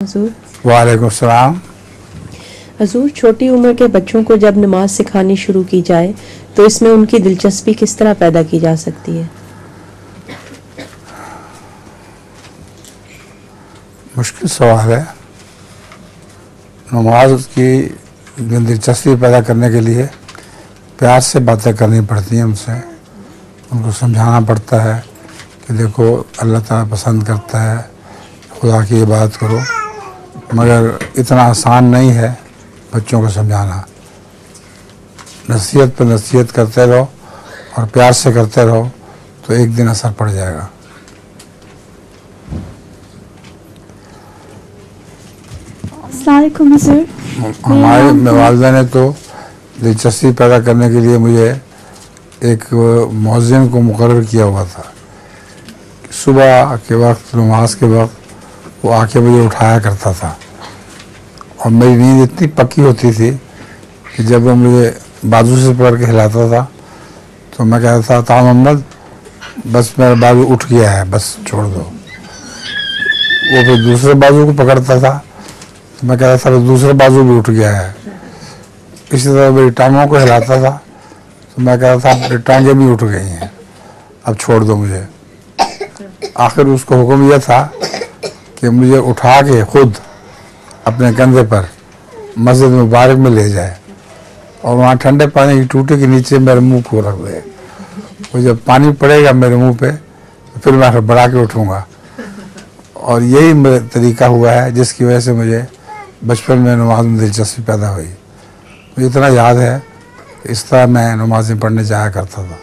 हजूर। वालेकुम सलाम। हजूर, छोटी उम्र के बच्चों को जब नमाज सिखानी शुरू की जाए तो इसमें उनकी दिलचस्पी किस तरह पैदा की जा सकती है? मुश्किल सवाल है। नमाज की दिलचस्पी पैदा करने के लिए प्यार से बातें करनी पड़ती हैं उनसे, उनको समझाना पड़ता है कि देखो अल्लाह ताला पसंद करता है, खुदा की इबादत करो। मगर इतना आसान नहीं है बच्चों को समझाना। नसीहत पर नसीहत करते रहो और प्यार से करते रहो तो एक दिन असर पड़ जाएगा। हमारे वालिदा ने तो दिलचस्पी पैदा करने के लिए मुझे एक मौज़िन को मुकर्रर किया हुआ था। सुबह के वक्त, नमाज के वक्त वो आके मुझे उठाया करता था और मेरी नींद इतनी पक्की होती थी कि जब वो मुझे बाजू से पकड़ के हिलाता था तो मैं कहता था मोहम्मद बस मेरा बाजू उठ गया है, बस छोड़ दो। वो फिर दूसरे बाजू को पकड़ता था तो मैं कहता था दूसरा बाजू भी उठ गया है। इसी तरह मेरी टांगों को हिलाता था तो मैं कहता था मेरी टांगें भी उठ गई हैं, अब छोड़ दो मुझे। आखिर उसको हुक्म यह था कि मुझे उठा के खुद अपने कंधे पर मस्जिद मुबारक में ले जाए और वहाँ ठंडे पानी की टूटी के नीचे मेरे मुंह को रख दे। वो जब पानी पड़ेगा मेरे मुंह पे तो फिर मैं बढ़ा के उठूँगा। और यही मेरा तरीका हुआ है जिसकी वजह से मुझे बचपन में नमाज में दिलचस्पी पैदा हुई। मुझे इतना याद है कि इस तरह मैं नमाज़ें पढ़ने जाया करता था।